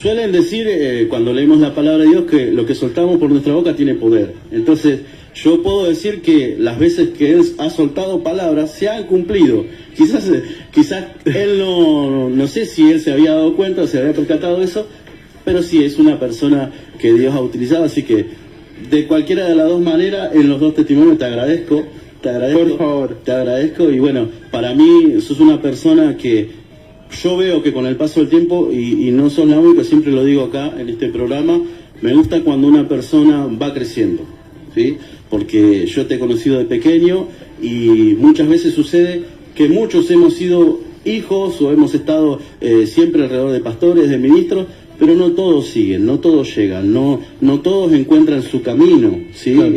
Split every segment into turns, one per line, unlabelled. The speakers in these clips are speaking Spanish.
Suelen decir, cuando leemos la palabra de Dios, que lo que soltamos por nuestra boca tiene poder. Entonces, yo puedo decir que las veces que Él ha soltado palabras, se han cumplido. Quizás Él no sé si Él se había dado cuenta o se había percatado de eso, pero sí, es una persona que Dios ha utilizado, así que de cualquiera de las dos maneras, en los dos testimonios te agradezco,
por favor.
te agradezco, y bueno, para mí sos una persona que yo veo que con el paso del tiempo, y no sos la única, siempre lo digo acá en este programa, me gusta cuando una persona va creciendo, ¿sí? Porque yo te he conocido de pequeño y muchas veces sucede que muchos hemos sido hijos o hemos estado siempre alrededor de pastores, de ministros, pero no todos siguen, no todos llegan, no todos encuentran su camino, ¿sí?
Claro.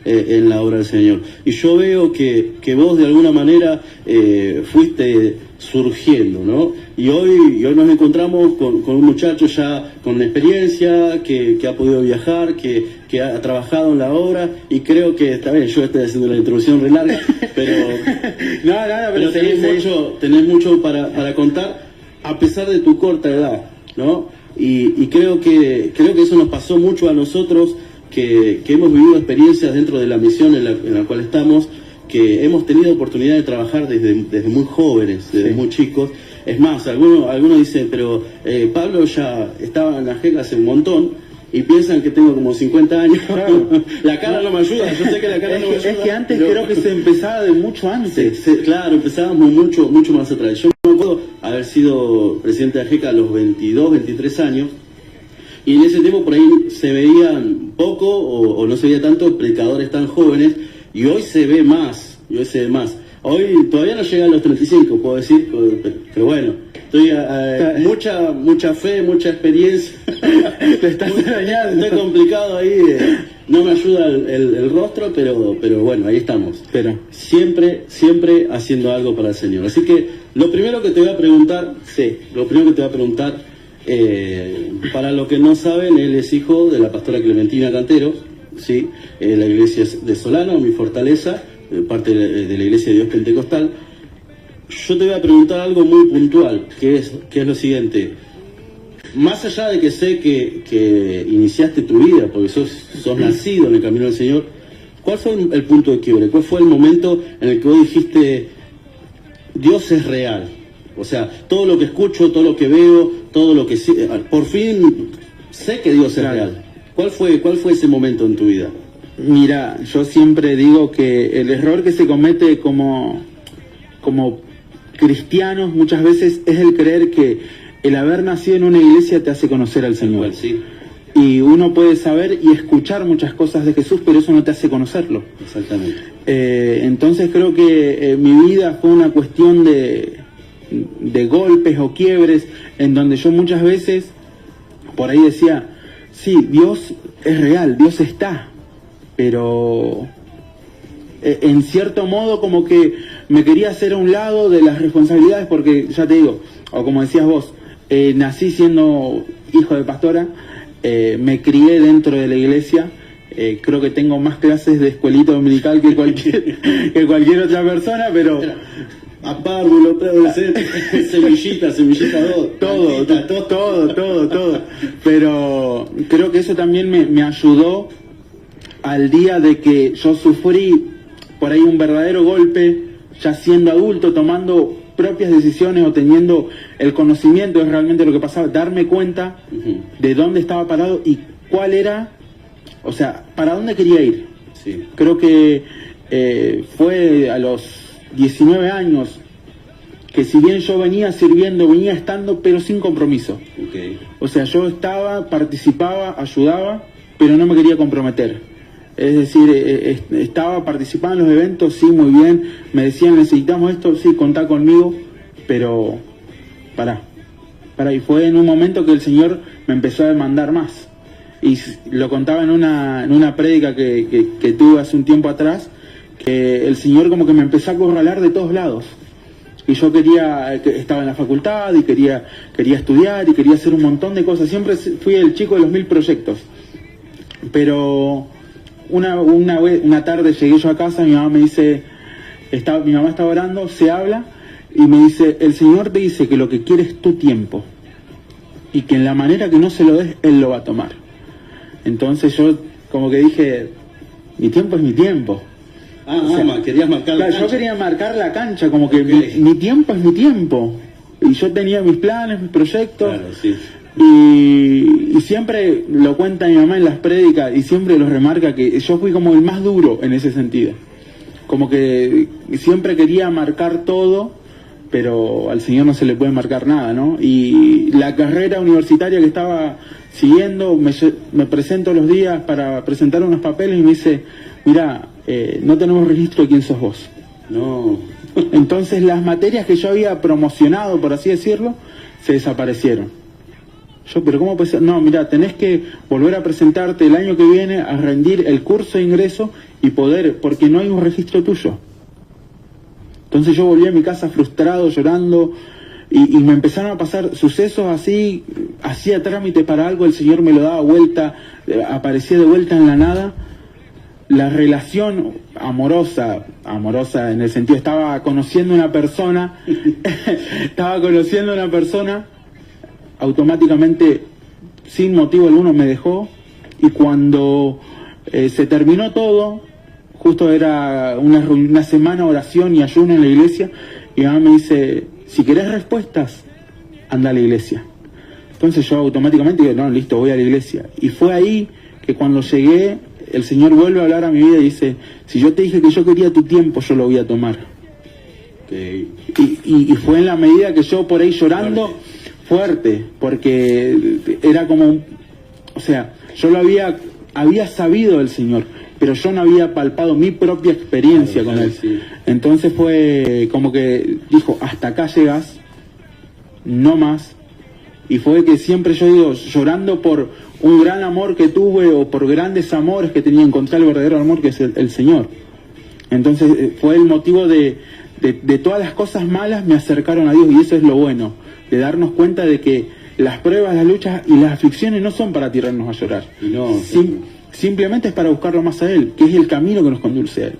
En la obra del Señor. Y yo veo que vos de alguna manera fuiste surgiendo, ¿no? Y hoy nos encontramos con un muchacho ya con experiencia, que ha podido viajar, que ha trabajado en la obra, y creo que, está bien, yo estoy haciendo la introducción re larga, pero pero tenés mucho para contar, a pesar de tu corta edad, ¿no? Y creo que eso nos pasó mucho a nosotros, que hemos vivido experiencias dentro de la misión en la cual estamos, que hemos tenido oportunidad de trabajar desde muy jóvenes, desde muy chicos. Es más, algunos dicen, pero Pablo ya estaba en la JEC hace un montón, y piensan que tengo como 50 años.
Claro.
La cara no me ayuda, yo sé que la cara no me ayuda.
Es que antes creo que se empezaba de mucho antes.
Claro, empezábamos mucho más atrás. Yo me acuerdo haber sido presidente de AJECA a los 22, 23 años, y en ese tiempo por ahí se veían poco o no se veía tanto predicadores tan jóvenes, y hoy se ve más, Hoy todavía no llega a los 35, puedo decir, pero bueno, estoy mucha fe, mucha experiencia.
Te estás extrañando.
Estoy complicado ahí, no me ayuda el rostro, pero bueno, ahí estamos.
Pero
Siempre haciendo algo para el Señor. Así que lo primero que te voy a preguntar, para los que no saben, él es hijo de la pastora Clementina Canteros, ¿sí? La iglesia de Solano, mi fortaleza, parte de la iglesia de Dios Pentecostal. Yo te voy a preguntar algo muy puntual, que es lo siguiente. Más allá de que sé que iniciaste tu vida, porque sos nacido en el camino del Señor, ¿cuál fue el punto de quiebre? ¿Cuál fue el momento en el que vos dijiste, Dios es real? O sea, todo lo que escucho, todo lo que veo, todo lo que... por fin sé que Dios es real. ¿Cuál fue ese momento en tu vida?
mira, yo siempre digo que el error que se comete como cristianos muchas veces es el creer que el haber nacido en una iglesia te hace conocer al Señor.
Igual, sí.
Y uno puede saber y escuchar muchas cosas de Jesús, pero eso no te hace conocerlo.
Exactamente.
Entonces creo que mi vida fue una cuestión de golpes o quiebres, en donde yo muchas veces por ahí decía, sí, Dios es real, Dios está, pero en cierto modo como que me quería hacer a un lado de las responsabilidades, porque ya te digo, o como decías vos, nací siendo hijo de pastora, me crié dentro de la iglesia, creo que tengo más clases de escuelita dominical que cualquier otra persona, pero...
Apárvulo, semillita 2,
todo. Pero creo que eso también me ayudó al día de que yo sufrí por ahí un verdadero golpe, ya siendo adulto, tomando propias decisiones o teniendo el conocimiento de realmente lo que pasaba, darme cuenta de dónde estaba parado y cuál era, o sea, para dónde quería ir.
Sí.
Creo que fue a los 19 años, que si bien yo venía sirviendo, venía estando, pero sin compromiso.
Okay.
O sea, yo estaba, participaba, ayudaba, pero no me quería comprometer. Es decir, participaba en los eventos, sí, muy bien, me decían, necesitamos esto, sí, contá conmigo, pero pará. Y fue en un momento que el Señor me empezó a demandar más. Y lo contaba en una prédica que tuve hace un tiempo atrás, que el Señor como que me empezó a acorralar de todos lados. Y yo estaba en la facultad y quería estudiar y quería hacer un montón de cosas. Siempre fui el chico de los 1000 proyectos. Pero una tarde llegué yo a casa, mi mamá me dice, mi mamá estaba orando, se habla y me dice, el Señor te dice que lo que quiere es tu tiempo. y que en la manera que no se lo des, Él lo va a tomar. Entonces yo como que dije, mi tiempo es mi tiempo.
Querías marcar la cancha.
Yo quería marcar la cancha, como que mi tiempo es mi tiempo. Y yo tenía mis planes, mis proyectos.
Claro, sí.
Y siempre lo cuenta mi mamá en las prédicas y siempre lo remarca que yo fui como el más duro en ese sentido. Como que siempre quería marcar todo, pero al Señor no se le puede marcar nada, ¿no? Y la carrera universitaria que estaba siguiendo, me presento los días para presentar unos papeles y me dice, mira, no tenemos registro de quién sos vos.
No.
Entonces las materias que yo había promocionado, por así decirlo, se desaparecieron. Yo, pero ¿cómo puede ser? No, mira, tenés que volver a presentarte el año que viene a rendir el curso de ingreso y poder, porque no hay un registro tuyo. Entonces yo volví a mi casa frustrado, llorando, y me empezaron a pasar sucesos así, hacía trámite para algo, el Señor me lo daba vuelta, aparecía de vuelta en la nada. La relación amorosa en el sentido, estaba conociendo una persona, automáticamente, sin motivo alguno, me dejó, y cuando se terminó todo, justo era una semana de oración y ayuno en la iglesia, y mi mamá me dice, si querés respuestas, anda a la iglesia. Entonces yo automáticamente digo, no, listo, voy a la iglesia. Y fue ahí que cuando llegué, el Señor vuelve a hablar a mi vida y dice, si yo te dije que yo quería tu tiempo, yo lo voy a tomar.
Okay.
Y fue en la medida que yo por ahí llorando fuerte, porque era como, o sea, yo lo había sabido del Señor, pero yo no había palpado mi propia experiencia con Él. Sí. Entonces fue como que dijo, hasta acá llegas, no más. Y fue que siempre yo digo, llorando por un gran amor que tuve o por grandes amores que tenía, encontrar el verdadero amor que es el Señor. Entonces fue el motivo de todas las cosas malas me acercaron a Dios, y eso es lo bueno, de darnos cuenta de que las pruebas, las luchas y las aflicciones no son para tirarnos a llorar. No, simplemente es para buscarlo más a Él, que es el camino que nos conduce a Él.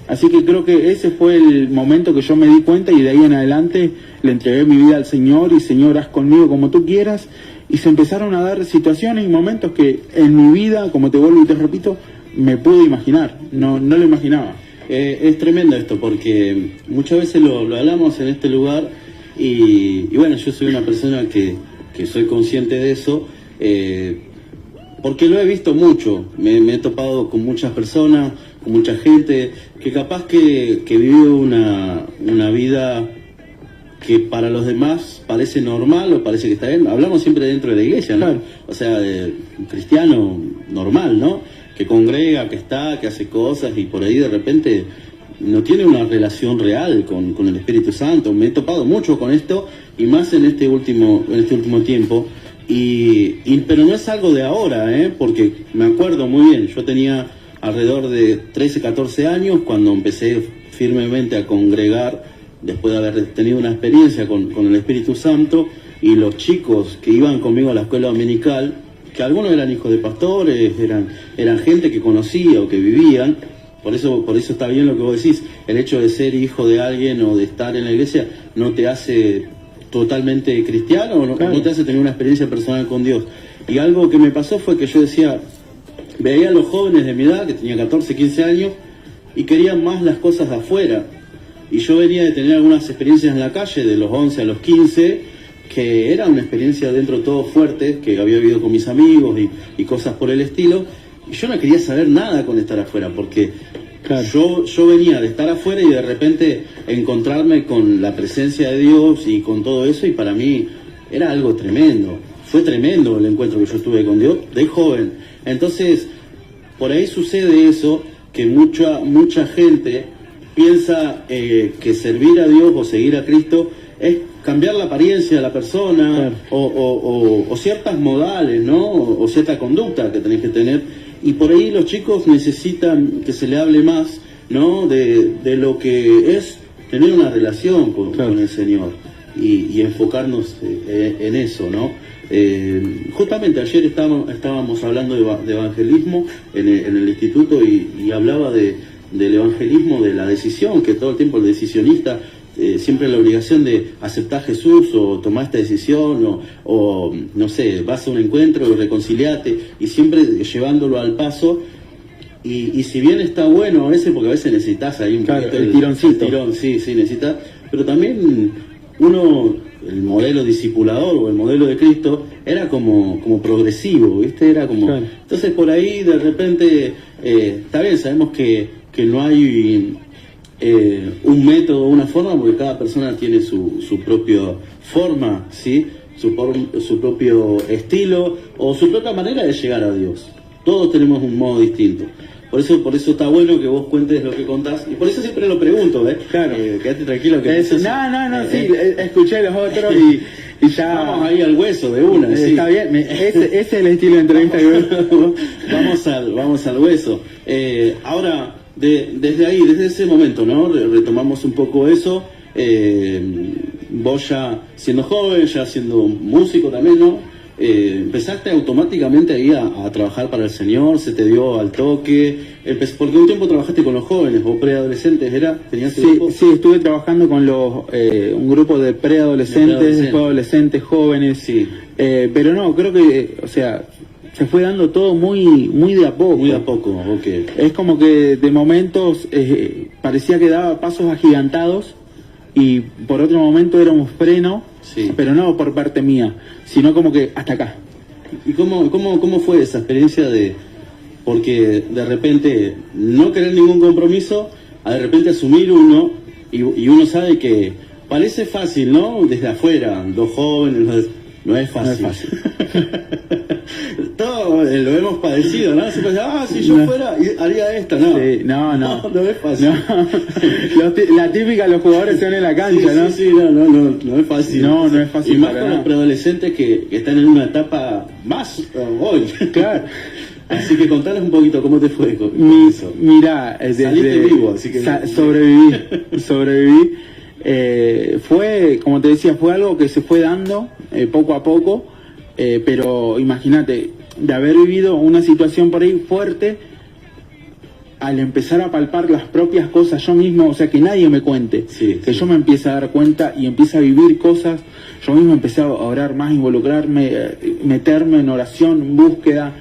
Así que creo que ese fue el momento que yo me di cuenta, y de ahí en adelante le entregué mi vida al Señor, y Señor, haz conmigo como tú quieras, y se empezaron a dar situaciones y momentos que en mi vida, como te vuelvo y te repito, me pude imaginar, no lo imaginaba.
Es tremendo esto, porque muchas veces lo hablamos en este lugar, y bueno, yo soy una persona que soy consciente de eso, porque lo he visto mucho, me he topado con muchas personas, con mucha gente, que capaz que vive una vida que para los demás parece normal o parece que está bien. Hablamos siempre dentro de la iglesia, ¿no? Claro. O sea, de un cristiano normal, ¿no? Que congrega, que está, que hace cosas, y por ahí de repente no tiene una relación real con el Espíritu Santo. Me he topado mucho con esto, y más en este último tiempo. Pero no es algo de ahora, porque me acuerdo muy bien, yo tenía alrededor de 13, 14 años cuando empecé firmemente a congregar, después de haber tenido una experiencia con el Espíritu Santo, y los chicos que iban conmigo a la escuela dominical, que algunos eran hijos de pastores, eran gente que conocía o que vivían, por eso está bien lo que vos decís, el hecho de ser hijo de alguien o de estar en la iglesia no te hace totalmente cristiano, o no, claro, no te hace tener una experiencia personal con Dios. Y algo que me pasó fue que yo decía, veía a los jóvenes de mi edad, que tenía 14, 15 años, y querían más las cosas de afuera. Y yo venía de tener algunas experiencias en la calle, de los 11 a los 15, que era una experiencia dentro de todo fuerte, que había vivido con mis amigos y cosas por el estilo, y yo no quería saber nada con estar afuera, porque claro, yo venía de estar afuera y de repente encontrarme con la presencia de Dios y con todo eso, y para mí era algo tremendo. Fue tremendo el encuentro que yo tuve con Dios de joven. Entonces, por ahí sucede eso, que mucha gente piensa que servir a Dios o seguir a Cristo es cambiar la apariencia de la persona, claro, o ciertas modales, ¿no? O cierta conducta que tenés que tener. Y por ahí los chicos necesitan que se le hable más, ¿no? De lo que es tener una relación con el Señor, y enfocarnos en eso, ¿no? Justamente ayer estábamos hablando de evangelismo en el instituto, y hablaba del evangelismo, de la decisión, que todo el tiempo el decisionista siempre la obligación de aceptar a Jesús o tomar esta decisión o no sé, vas a un encuentro y reconciliate, y siempre llevándolo al paso. Y si bien está bueno a veces, porque a veces necesitas ahí un
poquito el tironcito.
El tirón, sí, necesitas, pero también el modelo discipulador o el modelo de Cristo era como progresivo, ¿viste? Era como... Claro. Entonces por ahí de repente, está bien, sabemos que no hay un método, una forma, porque cada persona tiene su propia forma, ¿sí? Su propio estilo o su propia manera de llegar a Dios. Todos tenemos un modo distinto. Por eso está bueno que vos cuentes lo que contás, y por eso siempre lo pregunto, ¿ves?
Claro.
Quédate tranquilo que
sí, escuché los otros y ya...
Vamos ahí al hueso de una, sí.
Está bien, ese es el estilo de entrevista que
vamos al hueso. Ahora, desde ese momento, ¿no? Retomamos un poco eso. Vos ya siendo joven, ya siendo músico también, ¿no? Empezaste automáticamente ahí a trabajar para el Señor, se te dio al toque, porque un tiempo trabajaste con los jóvenes o preadolescentes, ¿era? ¿Tenías grupo?
Sí, estuve trabajando con un grupo de preadolescentes, después adolescentes, jóvenes,
sí.
Pero no, creo que, o sea, se fue dando todo muy de a poco.
Muy de a poco, ok.
Es como que de momentos parecía que daba pasos agigantados y por otro momento era un freno,
sí.
Pero no por parte mía, sino como que hasta acá.
¿Y cómo fue esa experiencia porque de repente no querer ningún compromiso, a de repente asumir uno, y uno sabe que parece fácil, ¿no? Desde afuera, los jóvenes, no es fácil.
No es fácil.
Todo lo hemos padecido, ¿no? Se piensa, si yo fuera, haría esto, ¿no?
Sí, no
es fácil.
No. La típica, los jugadores se van en la cancha, ¿no?
Sí, no es fácil.
No es fácil.
Y más con los preadolescentes que están en una etapa más hoy.
Claro.
Así que contanos un poquito cómo te fue con eso.
Mirá,
saliste vivo, así que...
sobreviví. Fue, como te decía, fue algo que se fue dando poco a poco, pero imagínate, de haber vivido una situación por ahí fuerte, al empezar a palpar las propias cosas yo mismo, o sea, que nadie me cuente, que yo me empiece a dar cuenta y empiece a vivir cosas, yo mismo empecé a orar más, involucrarme, meterme en oración, en búsqueda,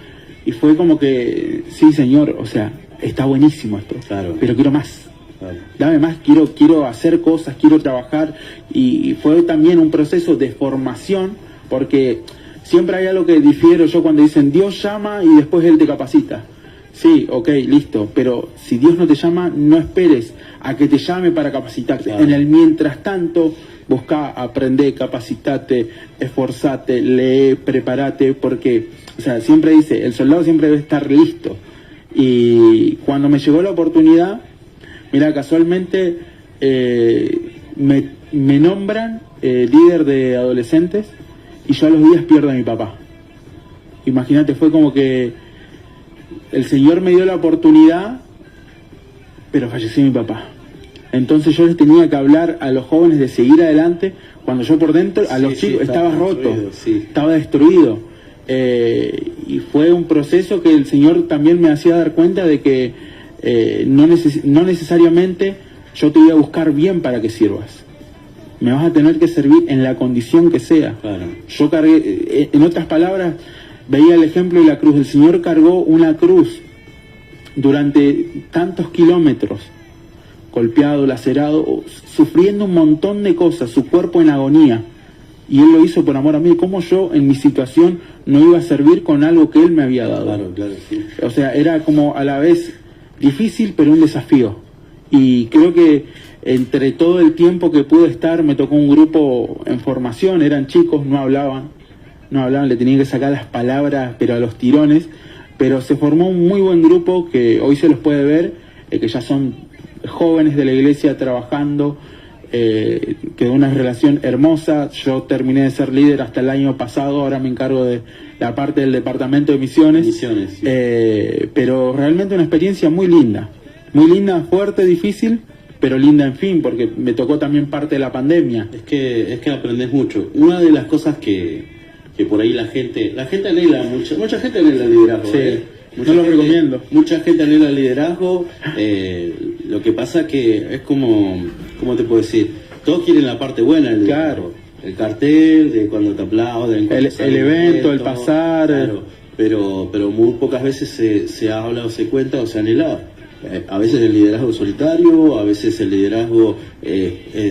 y fue como que, sí, Señor, o sea, está buenísimo esto,
claro.
Pero quiero más.
Claro.
Dame más, quiero hacer cosas, quiero trabajar, y fue también un proceso de formación, porque siempre hay algo que difiero yo cuando dicen Dios llama y después Él te capacita. Sí, ok, listo, pero si Dios no te llama, no esperes a que te llame para capacitarte. Claro. En el mientras tanto, busca, aprende, capacitate, esforzate, lee, prepárate, porque, o sea, siempre dice, el soldado siempre debe estar listo. Y cuando me llegó la oportunidad, mira, casualmente me nombran líder de adolescentes y yo a los días pierdo a mi papá. Imagínate, fue como que el Señor me dio la oportunidad, pero falleció mi papá. Entonces yo les tenía que hablar a los jóvenes de seguir adelante, cuando yo por dentro, a los chicos, estaba roto, estaba destruido. Y fue un proceso que el Señor también me hacía dar cuenta de que no necesariamente yo te voy a buscar bien para que sirvas. Me vas a tener que servir en la condición que sea.
Claro.
Yo cargué, en otras palabras, veía el ejemplo de la cruz. El Señor cargó una cruz durante tantos kilómetros, golpeado, lacerado, sufriendo un montón de cosas, su cuerpo en agonía. Y Él lo hizo por amor a mí. ¿Cómo yo, en mi situación, no iba a servir con algo que Él me había dado?
Claro, sí.
O sea, era como a la vez difícil, pero un desafío. Y creo que entre todo el tiempo que pude estar, me tocó un grupo en formación, eran chicos, no hablaban, le tenían que sacar las palabras, pero a los tirones. Pero se formó un muy buen grupo que hoy se los puede ver, que ya son jóvenes de la iglesia trabajando, quedó una relación hermosa. Yo terminé de ser líder hasta el año pasado, ahora me encargo de la parte del departamento de misiones.
Sí.
Pero realmente una experiencia muy linda, fuerte, difícil, pero linda en fin, porque me tocó también parte de la pandemia.
Es que aprendes mucho. Una de las cosas que por ahí la gente anhela, mucha gente anhela el liderazgo.
Sí. No lo recomiendo.
Mucha gente anhela el liderazgo. Lo que pasa que es como, ¿cómo te puedo decir? todos quieren la parte buena del
Claro.
el cartel, de cuando te aplauden, cuando
El evento, el pasar.
claro, pero muy pocas veces se habla o se cuenta o se anhela. A veces el liderazgo solitario, a veces el liderazgo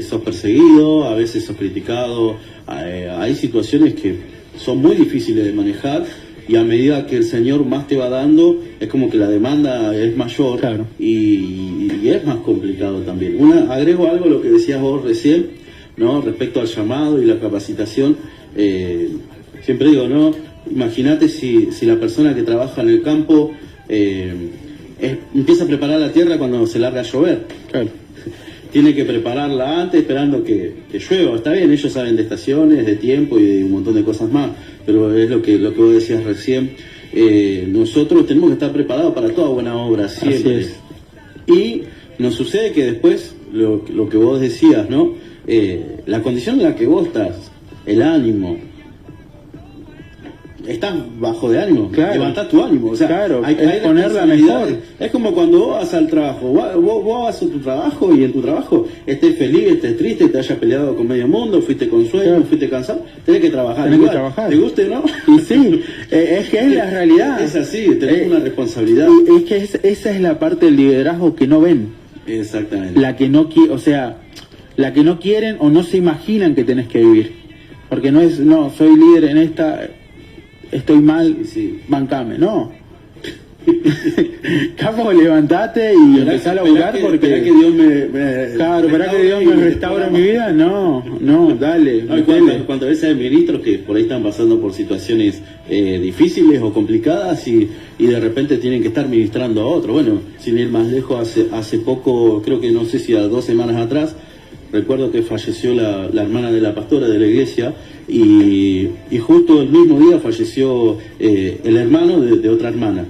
sos perseguido, a veces sos criticado. Hay situaciones que son muy difíciles de manejar y a medida que el Señor más te va dando, es como que la demanda es mayor.
Claro.
y es más complicado también. Agrego algo a lo que decías vos recién, ¿no? Respecto al llamado y la capacitación. Siempre digo, ¿no? Imagínate si la persona que trabaja en el campo empieza a preparar la tierra cuando se larga a llover.
Claro.
Tiene que prepararla antes esperando que llueva. Está bien, ellos saben de estaciones, de tiempo y de un montón de cosas más, pero es lo que vos decías recién. Nosotros tenemos que estar preparados para toda buena obra siempre.
Así es.
Y nos sucede que después, lo que vos decías, ¿no? La condición en la que vos estás, el ánimo, estás bajo de ánimo,
Claro.
levantás tu ánimo, o sea,
Claro,
hay
es ponerla
responsabilidad.
mejor.
Es como cuando vos vas al trabajo, vos vas a tu trabajo y en tu trabajo estés feliz, estés triste, te hayas peleado con medio mundo, fuiste con sueño,
Claro.
fuiste cansado, tenés que trabajar.
Tenés que
igual.
trabajar.
¿Te guste o no?
Y sí, es que es la realidad.
Es así, tenés una responsabilidad.
Es que esa es la parte del liderazgo que no ven.
Exactamente.
La que no o sea, la que no quieren o no se imaginan que tenés que vivir. Porque no es, no, soy líder en esta, estoy mal,
Sí.
bancame, no. Capo, levantate y empezá a laburar porque...
Esperá que Dios me
Claro, ¿para que Dios me restaure mi vida? No, dale.
No, y cuántas veces hay ministros que por ahí están pasando por situaciones difíciles o complicadas y de repente tienen que estar ministrando a otro. Bueno, sin ir más lejos, hace poco, creo que no sé si a 2 semanas atrás, recuerdo que falleció la hermana de la pastora de la iglesia y justo el mismo día falleció el hermano de otra hermana.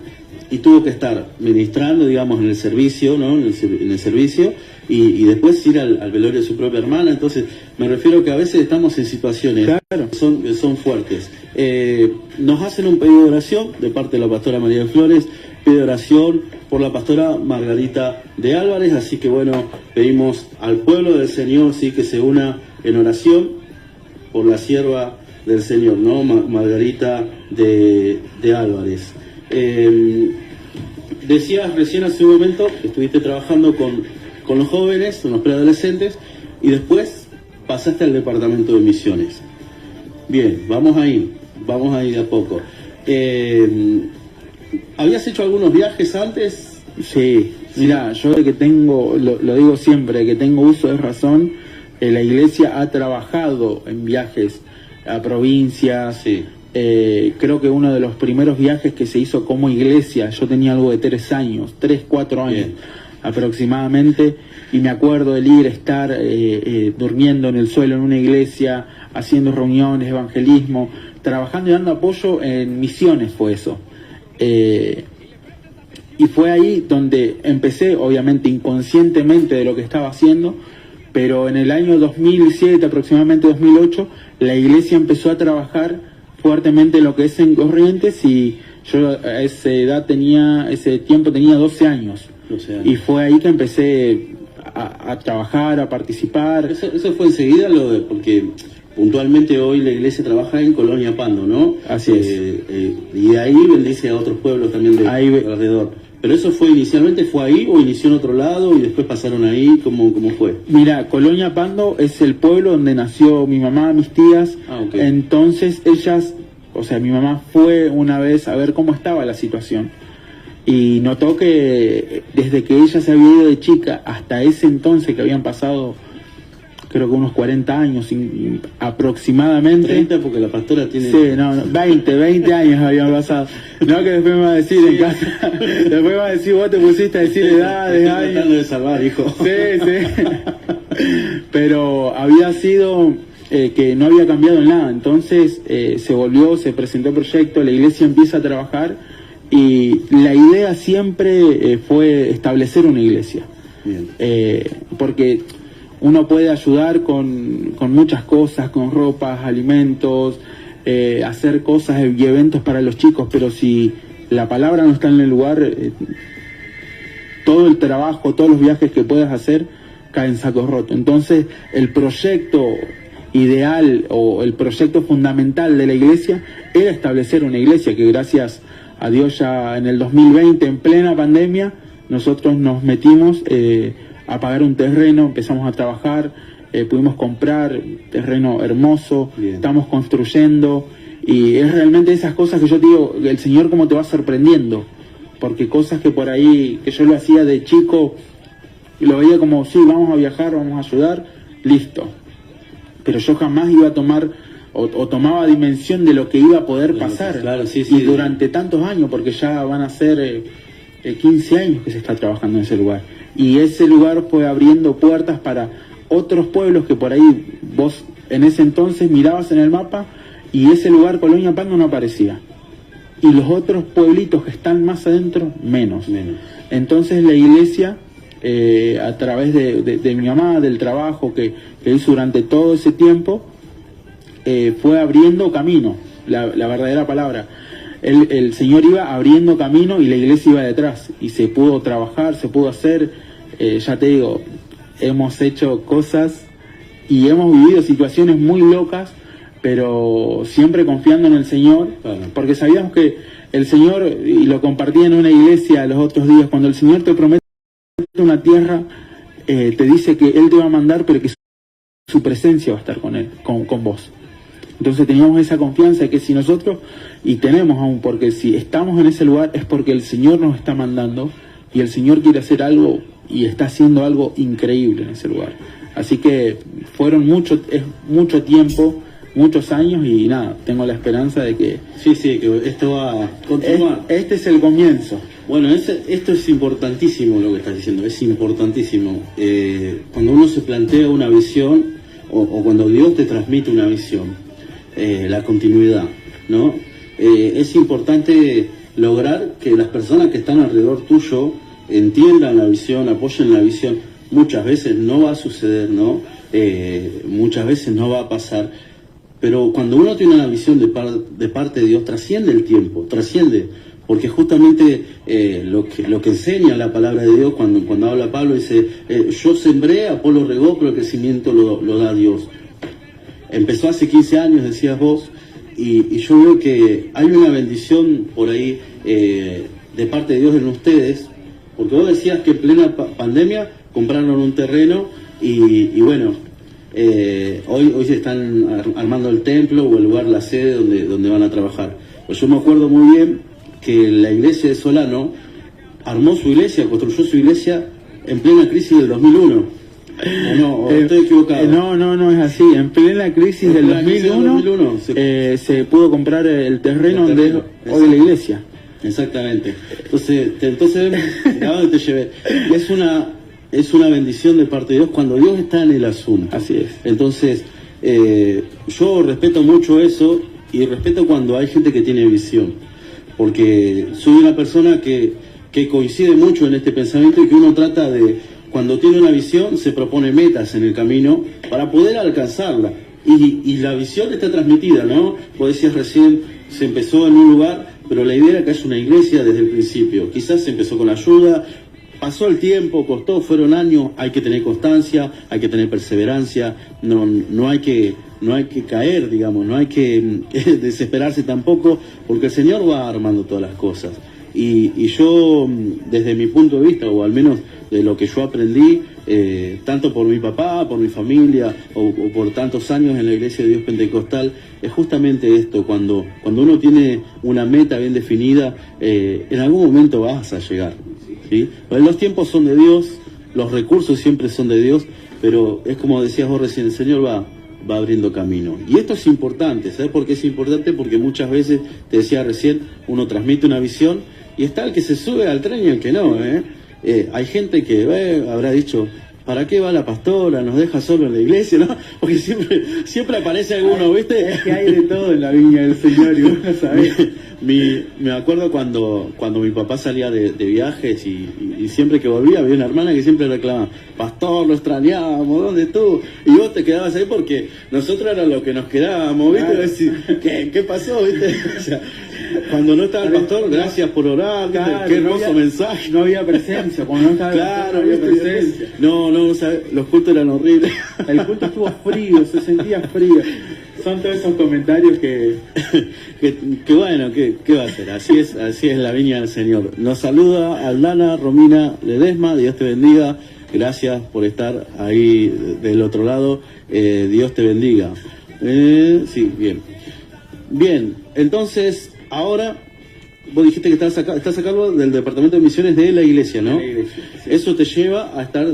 Y tuvo que estar ministrando, digamos, en el servicio, ¿no? En el servicio, y después ir al velorio de su propia hermana. Entonces, me refiero que a veces estamos en situaciones
Claro.
que son fuertes. Nos hacen un pedido de oración de parte de la pastora María de Flores, pide oración por la pastora Margarita de Álvarez, así que bueno, pedimos al pueblo del Señor, sí, que se una en oración por la sierva del Señor, ¿no? Margarita de Álvarez. Decías recién hace un momento que estuviste trabajando con los jóvenes, con los preadolescentes, y después pasaste al departamento de misiones. Bien, vamos ahí de a poco. ¿Habías hecho algunos viajes antes?
Sí, mira, yo de que tengo, lo digo siempre, que tengo uso de razón, la iglesia ha trabajado en viajes a provincias.
Sí.
Creo que uno de los primeros viajes que se hizo como iglesia, yo tenía algo de 3 años, 3, 4 años
Bien.
aproximadamente, y me acuerdo del ir, estar durmiendo en el suelo en una iglesia, haciendo reuniones, evangelismo, trabajando y dando apoyo en misiones, fue eso. Y fue ahí donde empecé, obviamente inconscientemente de lo que estaba haciendo, pero en el año 2007, aproximadamente 2008, la iglesia empezó a trabajar fuertemente en lo que es en Corrientes, y yo a ese tiempo tenía 12 años.
O sea,
Y fue ahí que empecé a trabajar, a participar.
eso fue enseguida, porque puntualmente hoy la iglesia trabaja en Colonia Pando, ¿no?
Así es.
Y ahí bendice a otros pueblos también de alrededor. Pero eso inicialmente fue ahí o inició en otro lado y después pasaron ahí, ¿cómo fue?
Mira, Colonia Pando es el pueblo donde nació mi mamá, mis tías.
Ah, ok.
Entonces ellas, o sea, mi mamá fue una vez a ver cómo estaba la situación y notó que desde que ella se había ido de chica hasta ese entonces, que habían pasado creo que unos 40 años aproximadamente.
30 porque la pastora tiene...
Sí, no, 20 años habían pasado. No, que después me va a decir en casa, después me va a decir, vos te pusiste a decir edades,
Estoy
años.
tratando de salvar, hijo.
Sí. Pero había sido que no había cambiado en nada. Entonces se presentó el proyecto, la iglesia empieza a trabajar y la idea siempre fue establecer una iglesia.
Bien.
Porque uno puede ayudar con muchas cosas, con ropas, alimentos, hacer cosas y eventos para los chicos, pero si la palabra no está en el lugar, todo el trabajo, todos los viajes que puedas hacer cae en saco roto. Entonces, el proyecto ideal o el proyecto fundamental de la iglesia era establecer una iglesia que, gracias a Dios, ya en el 2020, en plena pandemia, nosotros nos metimos a pagar un terreno, empezamos a trabajar, pudimos comprar terreno hermoso. Bien. Estamos construyendo, y es realmente esas cosas que yo te digo, el Señor como te va sorprendiendo, porque cosas que por ahí, que yo lo hacía de chico, y lo veía como, sí, vamos a viajar, vamos a ayudar, listo. Pero yo jamás iba a tomar, o tomaba dimensión de lo que iba a poder pasar.
Claro, sí,
y durante tantos años, porque ya van a ser 15 años que se está trabajando en ese lugar. Y ese lugar fue abriendo puertas para otros pueblos que por ahí vos en ese entonces mirabas en el mapa y ese lugar, Colonia Pando, no aparecía. Y los otros pueblitos que están más adentro, menos. Entonces la iglesia, a través de mi mamá, del trabajo que hizo durante todo ese tiempo, fue abriendo camino, la verdadera palabra. El Señor iba abriendo camino y la iglesia iba detrás. Y se pudo trabajar, se pudo hacer, ya te digo, hemos hecho cosas y hemos vivido situaciones muy locas, pero siempre confiando en el Señor, porque sabíamos que el Señor, y lo compartí en una iglesia los otros días, cuando el Señor te promete una tierra, te dice que Él te va a mandar, pero que su presencia va a estar con Él, con vos. Entonces teníamos esa confianza de que si nosotros, y tenemos aún, porque si estamos en ese lugar es porque el Señor nos está mandando, y el Señor quiere hacer algo, y está haciendo algo increíble en ese lugar. Así que fueron mucho tiempo, muchos años, y nada, tengo la esperanza de que...
Sí, que esto va a continuar.
Este es el comienzo.
Bueno, esto es importantísimo lo que estás diciendo, es importantísimo. Cuando uno se plantea una visión, o cuando Dios te transmite una visión, la continuidad, ¿no? Es importante lograr que las personas que están alrededor tuyo entiendan la visión, apoyen la visión. Muchas veces no va a suceder, ¿no? Muchas veces no va a pasar, pero cuando uno tiene una visión de parte de Dios, trasciende el tiempo, trasciende, porque justamente lo que enseña la palabra de Dios, cuando habla Pablo, dice, yo sembré, Apolo regó, pero el crecimiento lo da Dios. Empezó hace 15 años, decías vos, y yo veo que hay una bendición por ahí de parte de Dios en ustedes, porque vos decías que en plena pandemia compraron un terreno y bueno, hoy se están armando el templo o el lugar, la sede donde van a trabajar. Pues yo me acuerdo muy bien que la iglesia de Solano armó su iglesia, construyó su iglesia en plena crisis del 2001. No, estoy equivocado.
No es así. En plena crisis del 2001 se pudo comprar el terreno donde hoy la iglesia.
Exactamente. Entonces ¿a dónde te llevé? Es una bendición de parte de Dios cuando Dios está en el asunto.
Así es.
Entonces, yo respeto mucho eso y respeto cuando hay gente que tiene visión, porque soy una persona que coincide mucho en este pensamiento y que uno trata de, cuando tiene una visión, se propone metas en el camino para poder alcanzarla. Y la visión está transmitida, ¿no? Vos decías recién, se empezó en un lugar, pero la idea era que es una iglesia desde el principio. Quizás se empezó con ayuda, pasó el tiempo, costó, fueron años, hay que tener constancia, hay que tener perseverancia, no hay que caer, digamos, no hay que desesperarse tampoco, porque el Señor va armando todas las cosas. Y yo, desde mi punto de vista, o al menos de lo que yo aprendí, tanto por mi papá, por mi familia, o por tantos años en la Iglesia de Dios Pentecostal, es justamente esto, cuando uno tiene una meta bien definida, en algún momento vas a llegar, ¿sí? Los tiempos son de Dios, los recursos siempre son de Dios, pero es como decías vos recién, el Señor va abriendo camino. Y esto es importante, ¿sabes por qué es importante? Porque muchas veces, te decía recién, uno transmite una visión, y está el que se sube al tren y el que no, hay gente que habrá dicho, ¿para qué va la pastora? Nos deja solo en la iglesia, ¿no? Porque siempre aparece alguno, ¿viste?
Es que hay de todo en la viña del Señor, y uno sabe.
Me acuerdo cuando mi papá salía de viajes y siempre que volvía había una hermana que siempre reclamaba, pastor, lo extrañábamos, ¿dónde estuvo? Y vos te quedabas ahí porque nosotros era lo que nos quedábamos, ¿viste? Claro. ¿Qué pasó, viste? O sea, Cuando no estaba el pastor, gracias por orar,
Claro,
qué hermoso mensaje.
No había presencia, cuando no estaba el pastor,
Claro,
no había presencia.
no, ¿sabes? Los cultos eran horribles.
El culto estuvo frío, se sentía frío. Son todos esos comentarios que...
que bueno, ¿qué va a hacer? Así es la viña del Señor. Nos saluda Aldana Romina Ledesma, Dios te bendiga, gracias por estar ahí del otro lado, Dios te bendiga. Sí, bien. Bien, entonces, ahora, vos dijiste que estás a cargo del Departamento de Misiones de la Iglesia, ¿no?
De la Iglesia, sí.
Eso te lleva a estar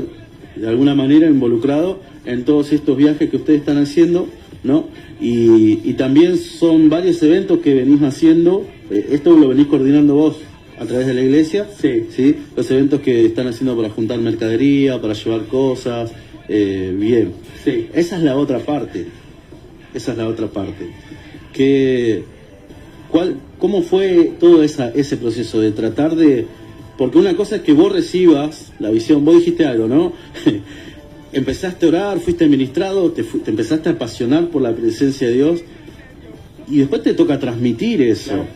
de alguna manera involucrado en todos estos viajes que ustedes están haciendo, ¿no? Y también son varios eventos que venís haciendo, esto lo venís coordinando vos a través de la iglesia,
Sí.
Los eventos que están haciendo para juntar mercadería, para llevar cosas, bien.
Sí.
Esa es la otra parte, ¿Cómo fue todo ese proceso de tratar de... Porque una cosa es que vos recibas la visión, vos dijiste algo, ¿no? Empezaste a orar, fuiste ministrado, te empezaste a apasionar por la presencia de Dios y después te toca transmitir eso.
Claro.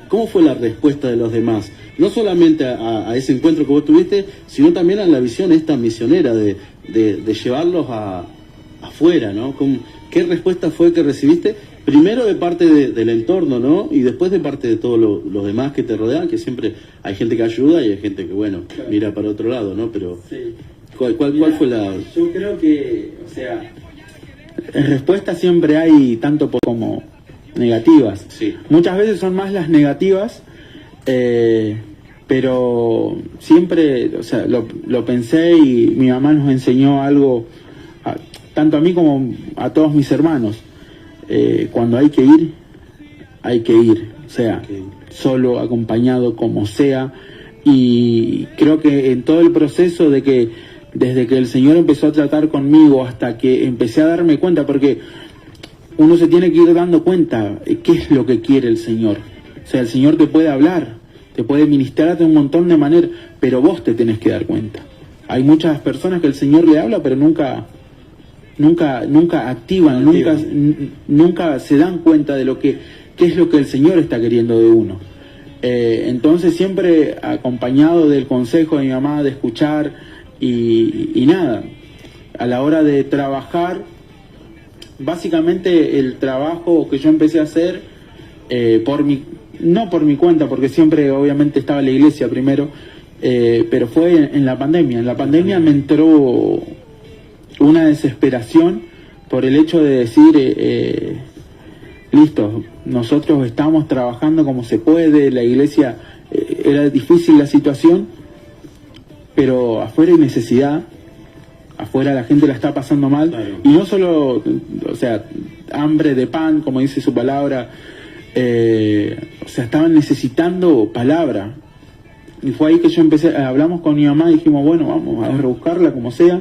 ¿Cómo fue la respuesta de los demás? No solamente a ese encuentro que vos tuviste, sino también a la visión esta misionera de llevarlos afuera, ¿no? ¿Qué respuesta fue que recibiste? Primero de parte del entorno, ¿no? Y después de parte de todos los demás que te rodean, que siempre hay gente que ayuda y hay gente que, bueno,
claro,
mira para otro lado, ¿no? Pero...
Sí.
¿Cuál fue la...?
Yo creo que, o sea, en respuesta siempre hay tanto como negativas.
Sí.
Muchas veces son más las negativas, pero siempre, o sea, lo pensé y mi mamá nos enseñó algo, tanto a mí como a todos mis hermanos. Cuando hay que ir, o sea, solo, acompañado, como sea. Y creo que en todo el proceso desde que el Señor empezó a tratar conmigo hasta que empecé a darme cuenta, porque uno se tiene que ir dando cuenta qué es lo que quiere el Señor. O sea, el Señor te puede hablar, te puede ministrar de un montón de maneras, pero vos te tenés que dar cuenta. Hay muchas personas que el Señor le habla, pero nunca activan, nunca se dan cuenta de qué es lo que el Señor está queriendo de uno. Entonces siempre acompañado del consejo de mi mamá, de escuchar y nada, a la hora de trabajar, básicamente el trabajo que yo empecé a hacer no por mi cuenta, porque siempre obviamente estaba en la iglesia primero, pero fue en la pandemia. En la pandemia me entró una desesperación por el hecho de decir, listo, nosotros estamos trabajando como se puede, la iglesia, era difícil la situación, pero afuera hay necesidad, afuera la gente la está pasando mal,
claro,
y no solo, o sea, hambre de pan, como dice su palabra, o sea, estaban necesitando palabra. Y fue ahí que yo hablamos con mi mamá y dijimos, bueno, vamos a rebuscarla como sea,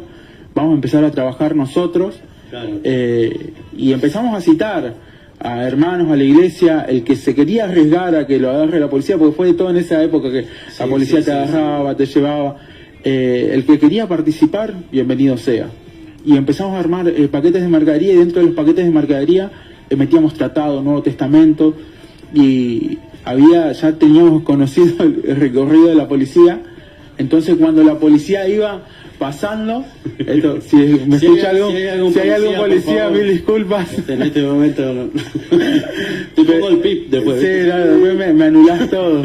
vamos a empezar a trabajar nosotros,
claro,
y empezamos a citar a hermanos, a la iglesia, el que se quería arriesgar a que lo agarre la policía, porque fue de todo en esa época que la policía te agarraba, te llevaba, el que quería participar, bienvenido sea. Y empezamos a armar paquetes de mercadería, y dentro de los paquetes de mercadería metíamos Tratado, Nuevo Testamento, y ya teníamos conocido el recorrido de la policía. Entonces cuando la policía iba pasando, si me escucha si hay algún policía, mil disculpas.
En este momento no. Te pongo el pip después.
Sí, después me anulás todo.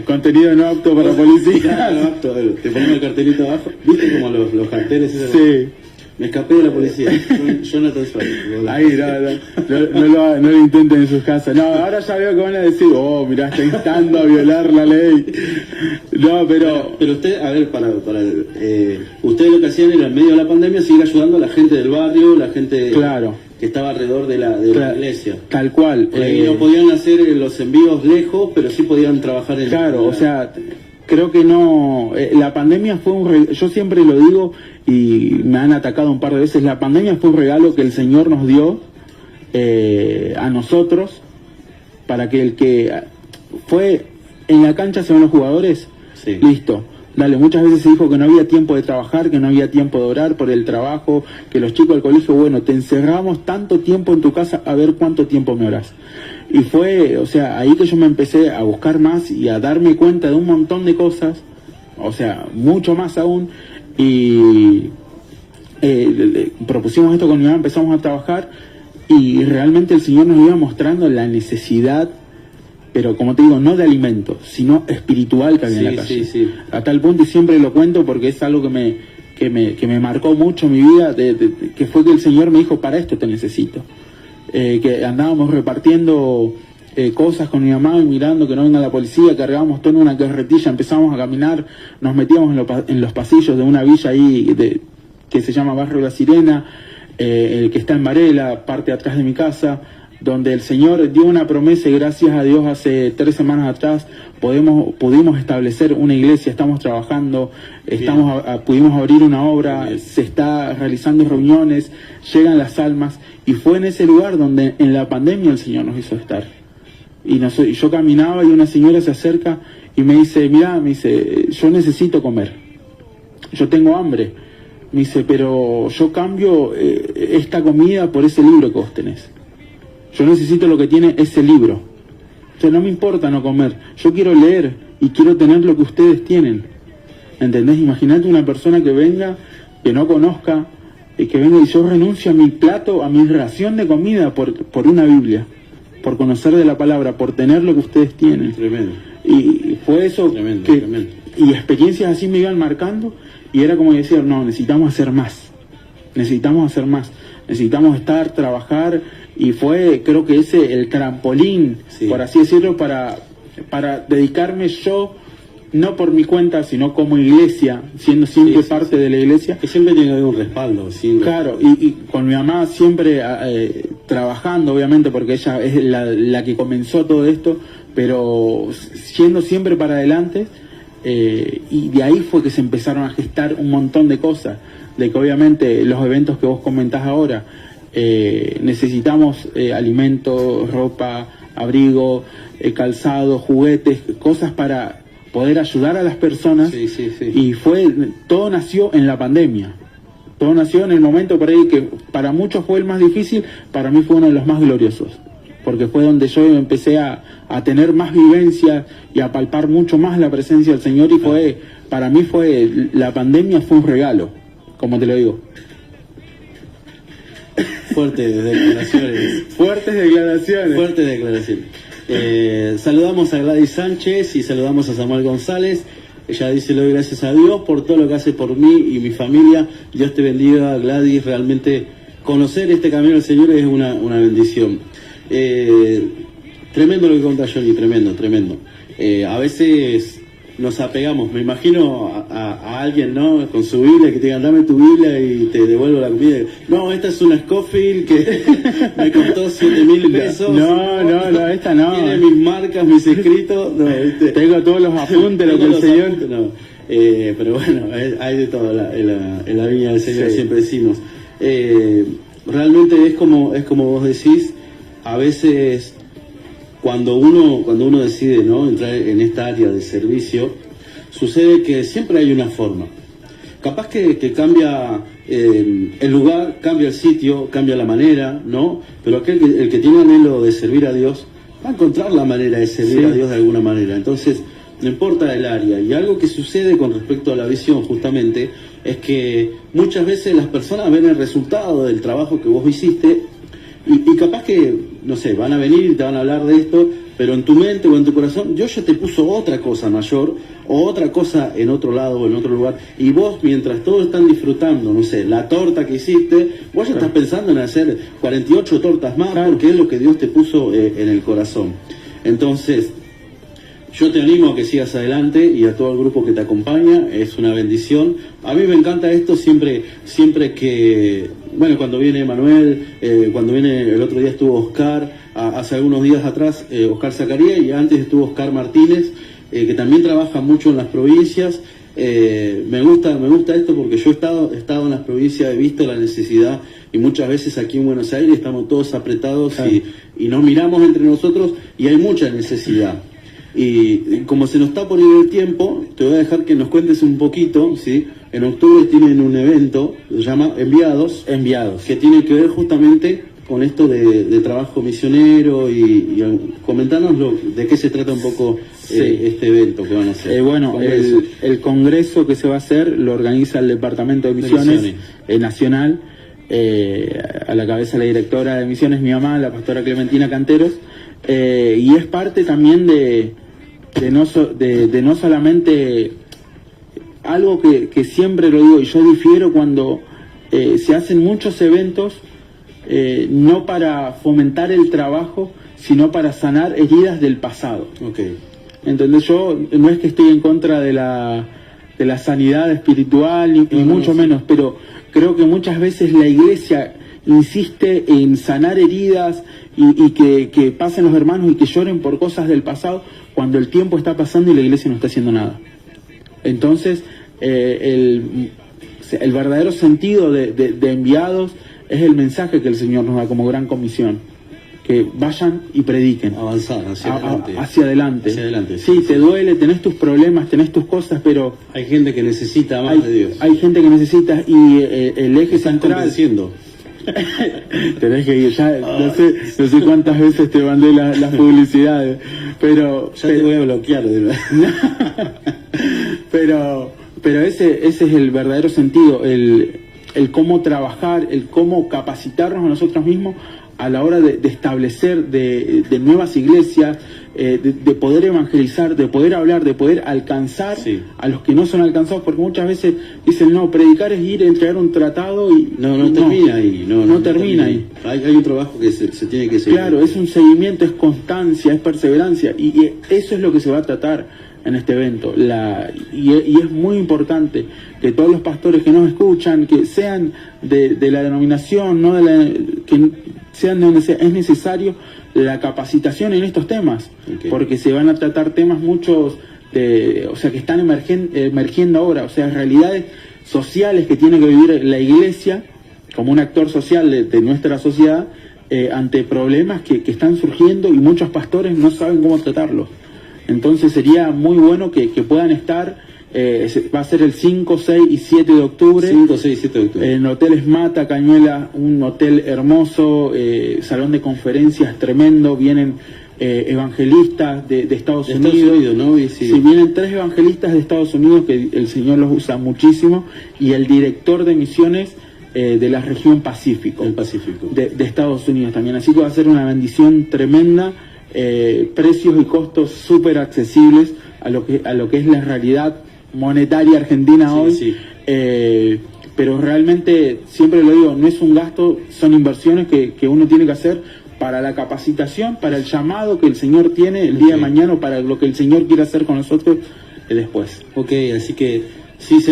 Contenido no apto para policía.
No apto, te pongo el cartelito abajo. ¿Viste como los carteles esos?
Sí.
Me escapé de la policía. Jonathan Suárez.
Ahí, no lo intenten en sus casas. No, ahora ya veo que van a decir, oh, mirá, está instando a violar la ley. No, pero
usted, a ver, ustedes lo que hacían era, en medio de la pandemia, seguir ayudando a la gente del barrio, la gente
claro,
que estaba alrededor de la iglesia.
Tal cual.
No podían hacer los envíos lejos, pero sí podían trabajar en...
Claro, o sea, creo que no... la pandemia fue yo siempre lo digo, y me han atacado un par de veces, la pandemia fue un regalo que el Señor nos dio a nosotros, para que el que fue en la cancha se van los jugadores,
sí,
listo, dale. Muchas veces se dijo que no había tiempo de trabajar, que no había tiempo de orar por el trabajo, que los chicos del colegio, bueno, te encerramos tanto tiempo en tu casa, a ver cuánto tiempo me orás. Y fue, o sea, ahí que yo me empecé a buscar más y a darme cuenta de un montón de cosas, o sea, mucho más aún, y propusimos esto con mi mamá, empezamos a trabajar, y realmente el Señor nos iba mostrando la necesidad, pero como te digo, no de alimento, sino espiritual que había en la calle. A tal punto, y siempre lo cuento porque es algo que me marcó mucho mi vida, que fue que el Señor me dijo, para esto te necesito. Que andábamos repartiendo cosas con mi mamá, mirando que no venga la policía, cargábamos todo en una carretilla, empezamos a caminar, nos metíamos en los pasillos de una villa ahí que se llama Barrio La Sirena, el que está en Varela, parte atrás de mi casa, donde el Señor dio una promesa y gracias a Dios hace 3 semanas atrás pudimos establecer una iglesia, estamos trabajando, pudimos abrir una obra, se está realizando reuniones, llegan las almas, y fue en ese lugar donde en la pandemia el Señor nos hizo estar. Y yo caminaba y una señora se acerca y me dice, mira, me dice, yo necesito comer, yo tengo hambre, me dice, pero yo cambio esta comida por ese libro que vos tenés. Yo necesito lo que tiene ese libro. O sea, no me importa no comer. Yo quiero leer y quiero tener lo que ustedes tienen. ¿Entendés? Imagínate una persona que venga, que no conozca, que venga y yo renuncio a mi plato, a mi ración de comida por una Biblia, por conocer de la palabra, por tener lo que ustedes tienen.
Tremendo.
Y fue eso tremendo. Y experiencias así me iban marcando y era como decir, no, necesitamos hacer más. Necesitamos hacer más. Necesitamos estar, trabajar. Y fue, creo que ese, el trampolín, por así decirlo, para dedicarme yo, no por mi cuenta, sino como iglesia, siendo siempre parte de la iglesia.
Que siempre tiene que haber un respaldo. Siempre.
Claro, y con mi mamá siempre trabajando, obviamente, porque ella es la que comenzó todo esto, pero yendo siempre para adelante, y de ahí fue que se empezaron a gestar un montón de cosas, de que obviamente los eventos que vos comentás ahora, necesitamos alimento, ropa, abrigo, calzado, juguetes, cosas para poder ayudar a las personas. Y todo nació en la pandemia, todo nació en el momento por ahí que para muchos fue el más difícil, para mí fue uno de los más gloriosos, porque fue donde yo empecé a tener más vivencia y a palpar mucho más la presencia del Señor, y para mí la pandemia fue un regalo, como te lo digo.
Fuertes declaraciones.
Fuertes declaraciones.
Fuertes declaraciones. Saludamos a Gladys Sánchez y saludamos a Samuel González. Ella dice, le doy gracias a Dios por todo lo que hace por mí y mi familia. Dios te bendiga, Gladys. Realmente conocer este camino del Señor es una bendición. Tremendo lo que contá Johnny, tremendo. A veces nos apegamos, me imagino a alguien, ¿no? Con su Biblia, que te digan, dame tu Biblia y te devuelvo la comida. No, esta es una Scofield que me costó 7.000 pesos.
No, esta no.
Tiene mis marcas, mis escritos. No, ¿viste?
Tengo todos los apuntes, lo que el Señor...
Apuntes, no. Pero bueno, hay de todo en la viña del Señor, siempre decimos. Realmente es como vos decís, a veces... Cuando uno decide, ¿no?, entrar en esta área de servicio, sucede que siempre hay una forma. Capaz que cambia el lugar, cambia el sitio, cambia la manera, ¿no? Pero el que tiene anhelo de servir a Dios va a encontrar la manera de servir a Dios de alguna manera. Entonces, no importa el área. Y algo que sucede con respecto a la visión, justamente, es que muchas veces las personas ven el resultado del trabajo que vos hiciste. Y capaz que, no sé, van a venir y te van a hablar de esto, pero en tu mente o en tu corazón, Dios ya te puso otra cosa mayor, o otra cosa en otro lado o en otro lugar, y vos, mientras todos están disfrutando, no sé, la torta que hiciste, vos ya estás pensando en hacer 48 tortas más, porque es lo que Dios te puso en el corazón. Entonces, yo te animo a que sigas adelante, y a todo el grupo que te acompaña, es una bendición. A mí me encanta esto siempre que, bueno, cuando viene Manuel, cuando viene, el otro día estuvo Oscar, hace algunos días atrás, Oscar Zacarías, y antes estuvo Oscar Martínez, que también trabaja mucho en las provincias. Me gusta esto porque yo he estado en las provincias, he visto la necesidad, y muchas veces aquí en Buenos Aires estamos todos apretados y nos miramos entre nosotros y hay mucha necesidad. Y como se nos está poniendo el tiempo, te voy a dejar que nos cuentes un poquito, ¿sí? En octubre tienen un evento, se llama Enviados, que tiene que ver justamente con esto de trabajo misionero y comentanos de qué se trata un poco este evento que van a hacer.
Bueno, el congreso que se va a hacer lo organiza el Departamento de Misiones Nacional, a la cabeza de la directora de Misiones, mi mamá, la pastora Clementina Canteros, y es parte también de no solamente algo que siempre lo digo, y yo difiero cuando se hacen muchos eventos, no para fomentar el trabajo, sino para sanar heridas del pasado.
Okay.
Entonces yo no es que estoy en contra de la sanidad espiritual, ni mucho menos, pero creo que muchas veces la iglesia insiste en sanar heridas y que pasen los hermanos y que lloren por cosas del pasado cuando el tiempo está pasando y la iglesia no está haciendo nada. Entonces el verdadero sentido de enviados es el mensaje que el Señor nos da como gran comisión, que vayan y prediquen,
avanzar hacia adelante.
Hacia adelante. Sí, te duele, tenés tus problemas, tenés tus cosas, pero
hay gente que necesita más de Dios.
Hay gente que necesita, y el eje central. Tenés que ir, ya no sé cuántas veces te mandé las publicidades, pero
ya te voy a bloquear de verdad.
pero ese es el verdadero sentido, el cómo trabajar, el cómo capacitarnos a nosotros mismos a la hora de establecer de nuevas iglesias, de poder evangelizar, de poder hablar, de poder alcanzar a los que no son alcanzados, porque muchas veces dicen, no, predicar es ir a entregar un tratado y
no termina ahí. No
termina ahí.
Hay un trabajo que se tiene que seguir.
Claro, es un seguimiento, es constancia, es perseverancia, y eso es lo que se va a tratar en este evento. Y es muy importante que todos los pastores que nos escuchan, que sean de la denominación, no que sean de donde sea, es necesario la capacitación en estos temas, porque se van a tratar temas muchos que están emergiendo ahora, realidades sociales que tiene que vivir la iglesia como un actor social de nuestra sociedad, ante problemas que están surgiendo y muchos pastores no saben cómo tratarlos. Entonces sería muy bueno que puedan estar. Va a ser el 5, 6 y 7 de octubre.
5, 6 y 7 de octubre.
En Hotel Esmata, Cañuela, un hotel hermoso, salón de conferencias tremendo. Vienen evangelistas de Estados Unidos,
¿no?
Sí, vienen 3 evangelistas de Estados Unidos que el Señor los usa muchísimo, y el director de misiones de la región Pacífico.
El Pacífico.
De Estados Unidos también. Así que va a ser una bendición tremenda. Precios y costos súper accesibles a lo que es la realidad monetaria argentina hoy. Pero realmente, siempre lo digo, no es un gasto, son inversiones que uno tiene que hacer para la capacitación, para el llamado que el Señor tiene el día de mañana, o para lo que el Señor quiere hacer con nosotros después.
Ok, así que si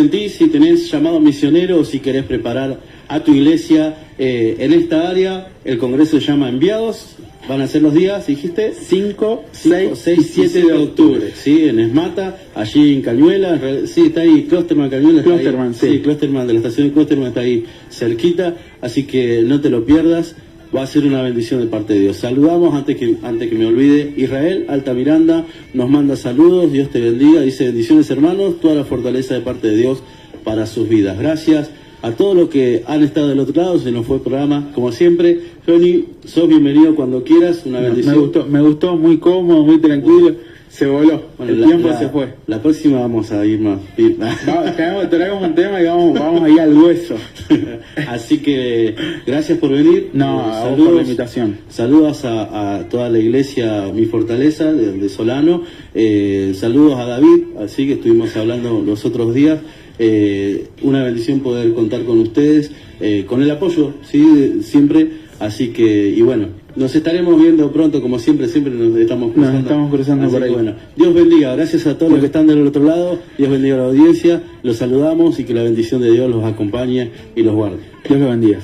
tenés llamado misionero, o si querés preparar a tu iglesia en esta área, el congreso se llama Enviados. Van a ser los días, dijiste, 5, 6 y 7 de octubre. Sí, en Esmata, allí en Cañuela. Sí, está ahí, Closterman, Cañuela.
Closterman, sí.
Closterman, de la estación de Closterman está ahí cerquita. Así que no te lo pierdas. Va a ser una bendición de parte de Dios. Saludamos, antes que me olvide, Israel Altamiranda nos manda saludos. Dios te bendiga. Dice, bendiciones hermanos, toda la fortaleza de parte de Dios para sus vidas. Gracias a todos los que han estado del otro lado. Se nos fue el programa, como siempre. Johnny, sos bienvenido cuando quieras, una bendición.
Me gustó, muy cómodo, muy tranquilo, se voló, el tiempo se fue.
La próxima vamos a ir más.
Traemos un tema y vamos ahí al hueso.
Así que, gracias por venir.
Saludos por la invitación.
Saludos a toda la iglesia Mi Fortaleza de Solano. Saludos a David, así que estuvimos hablando los otros días. Una bendición poder contar con ustedes, con el apoyo, ¿sí? Siempre. Así que, y bueno, nos estaremos viendo pronto, como siempre nos estamos cruzando.
Nos estamos cruzando por ahí.
Bueno, Dios bendiga, gracias a todos los que están del otro lado, Dios bendiga a la audiencia, los saludamos y que la bendición de Dios los acompañe y los guarde.
Dios los bendiga.